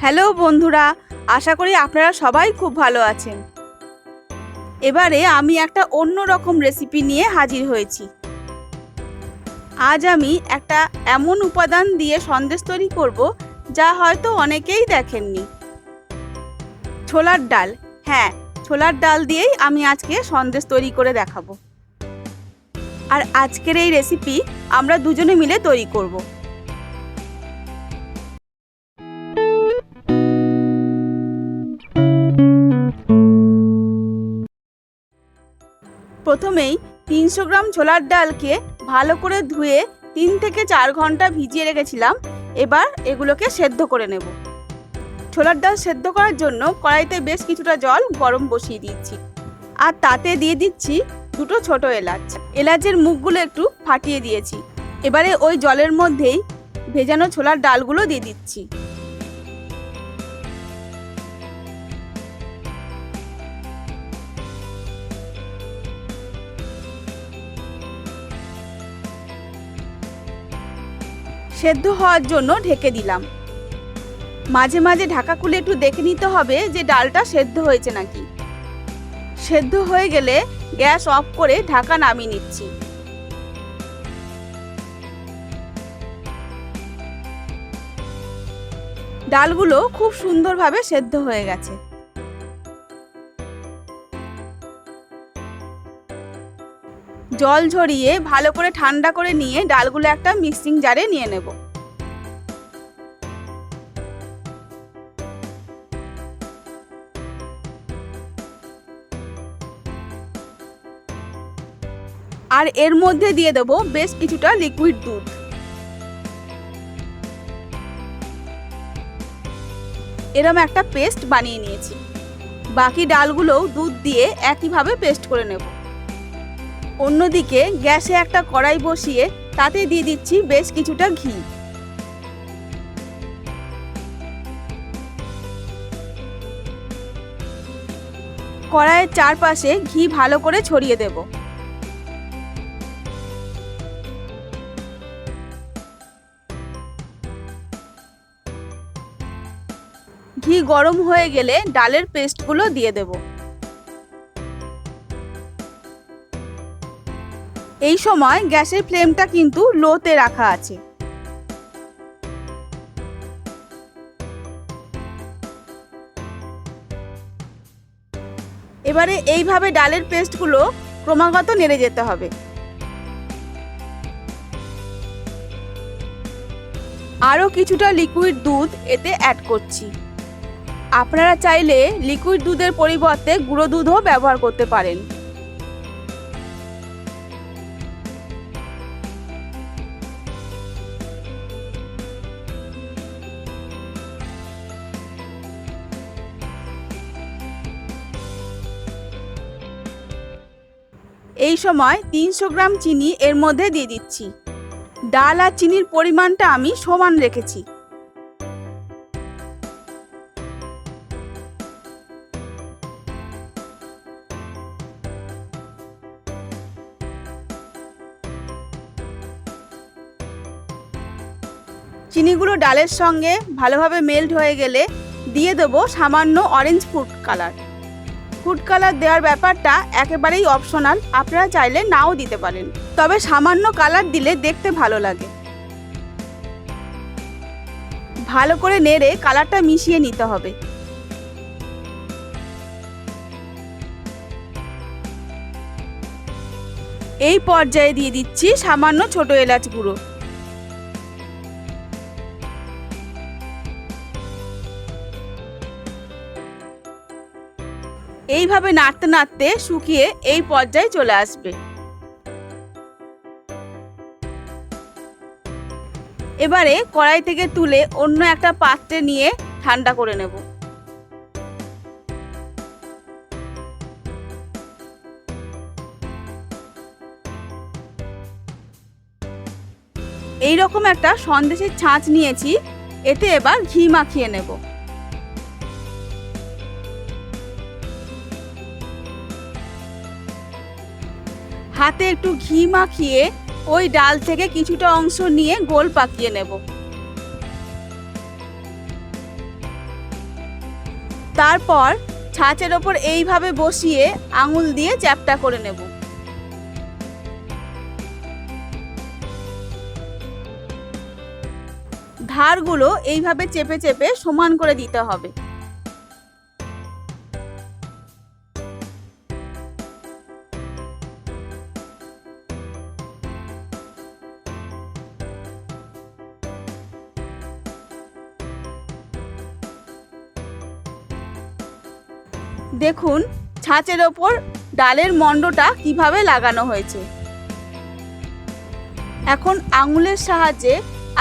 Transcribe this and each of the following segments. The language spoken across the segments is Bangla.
হ্যালো বন্ধুরা, আশা করি আপনারা সবাই খুব ভালো আছেন। এবারে আমি একটা অন্য রকম রেসিপি নিয়ে হাজির হয়েছি। আজ আমি একটা এমন উপাদান দিয়ে সন্দেশ তৈরি করব যা হয়তো অনেকেই দেখেননি। ছোলার ডাল। হ্যাঁ, ছোলার ডাল দিয়েই আমি আজকে সন্দেশ তৈরি করে দেখাবো। আর আজকের এই রেসিপি আমরা দুজনে মিলে তৈরি করব। প্রথমেই 300 গ্রাম ছোলার ডালকে ভালো করে ধুয়ে 3 থেকে 4 ঘন্টা ভিজিয়ে রেখেছিলাম। এবার এগুলোকে সেদ্ধ করে নেব। ছোলার ডাল সেদ্ধ করার জন্য কড়াইতে বেশ কিছুটা জল গরম বসিয়ে দিচ্ছি, আর তাতে দিয়ে দিচ্ছি দুটো ছোট এলাচ। এলাচের মুখগুলো একটু ফাটিয়ে দিয়েছি। এবারে ওই জলের মধ্যেই ভেজানো ছোলার ডালগুলো দিয়ে দিচ্ছি। সেদ্ধ হওয়ার জন্য ঢেকে দিলাম। মাঝে মাঝে ঢাকা খুলে একটু দেখে নিতে হবে যে ডালটা সেদ্ধ হয়েছে নাকি। সেদ্ধ হয়ে গেলে গ্যাস অফ করে ঢাকা নামিয়ে নিচ্ছি। ডালগুলো খুব সুন্দরভাবে সেদ্ধ হয়ে গেছে। জল ঝরিয়ে ভালো করে ঠান্ডা করে নিয়ে ডালগুলো একটা মিক্সিং জারে নিয়ে নেব। আর এর মধ্যে দিয়ে দেব বেশ কিছুটা লিকুইড দুধ। এরকম একটা পেস্ট বানিয়ে নিয়েছি। বাকি ডালগুলোও দুধ দিয়ে একইভাবে পেস্ট করে নেব। অন্যদিকে গ্যাসে একটা কড়াই বসিয়ে তাতে দিয়ে দিচ্ছি বেশ কিছুটা ঘি। কড়াইয়ের চারপাশে ঘি ভালো করে ছড়িয়ে দেব। ঘি গরম হয়ে গেলে ডালের পেস্টগুলো দিয়ে দেব। এই সময় গ্যাসের ফ্লেমটা কিন্তু লোতে রাখা আছে। এবারে এইভাবে ডালের পেস্টগুলো ক্রমাগত নেড়ে যেতে হবে। আরও কিছুটা লিকুইড দুধ এতে অ্যাড করছি। আপনারা চাইলে লিকুইড দুধের পরিবর্তে গুঁড়ো দুধও ব্যবহার করতে পারেন। এই সময় 300 গ্রাম চিনি এর মধ্যে দিয়ে দিচ্ছি। ডাল আর চিনির পরিমাণটা আমি সমান রেখেছি। চিনিগুলো ডালের সঙ্গে ভালোভাবে মেল্ট হয়ে গেলে দিয়ে দেবো সামান্য orange food colour. Food colour দেওয়ার ব্যাপারটা একেবারেই অপশনাল, আপনারা চাইলে নাও দিতে পারেন, তবে সামান্য কালার দিলে দেখতে ভালো লাগে। ভালো করে নেড়ে কালারটা মিশিয়ে নিতে হবে। এই পর্যায়ে দিয়ে দিচ্ছি সামান্য ছোট এলাচ গুঁড়ো। এইভাবে নাড়তে নাড়তে শুকিয়ে এই পর্যায়ে চলে আসবে। এবারে কড়াই থেকে তুলে অন্য একটা পাত্রে নিয়ে ঠান্ডা করে নেব। এই রকম একটা সন্দেশের ছাঁচ নিয়েছি, এতে এবার ঘি মাখিয়ে নেব। হাতে একটু ঘি মাখিয়ে ওই ডাল থেকে কিছুটা অংশ নিয়ে গোল পাকিয়ে নেব। তারপর ছাঁচের ওপর এইভাবে বসিয়ে আঙুল দিয়ে চ্যাপ্টা করে নেব। ধারগুলো এইভাবে চেপে চেপে সমান করে দিতে হবে। দেখুন ছাঁচের ওপর ডালের মণ্ডটা কিভাবে লাগানো হয়েছে। এখন আঙুলের সাহায্যে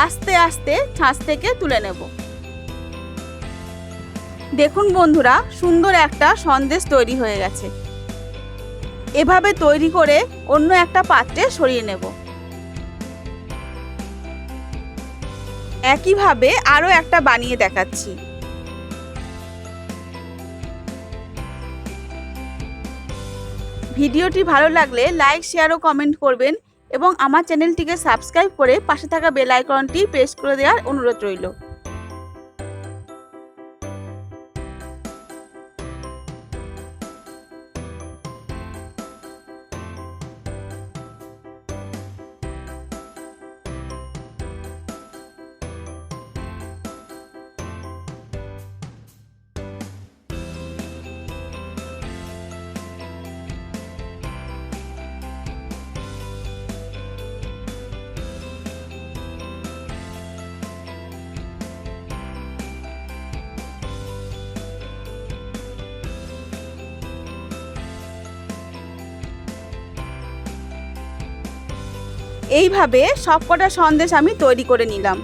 আস্তে আস্তে ছাঁচ থেকে তুলে নেব। দেখুন বন্ধুরা, সুন্দর একটা সন্দেশ তৈরি হয়ে গেছে। এভাবে তৈরি করে অন্য একটা পাত্রে সরিয়ে নেব। একইভাবে আরও একটা বানিয়ে দেখাচ্ছি। ভিডিওটি ভালো লাগলে লাইক, শেয়ার ও কমেন্ট করবেন এবং আমার চ্যানেলটিকে সাবস্ক্রাইব করে পাশে থাকা বেল আইকনটি প্রেস করে দেওয়ার অনুরোধ রইল। এইভাবে সবকটা সন্দেশ আমি তৈরি করে নিলাম।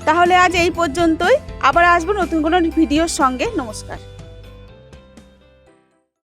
তাহলে আজ এই পর্যন্তই। আবার আসবো নতুন কোনো ভিডিওর সঙ্গে। নমস্কার।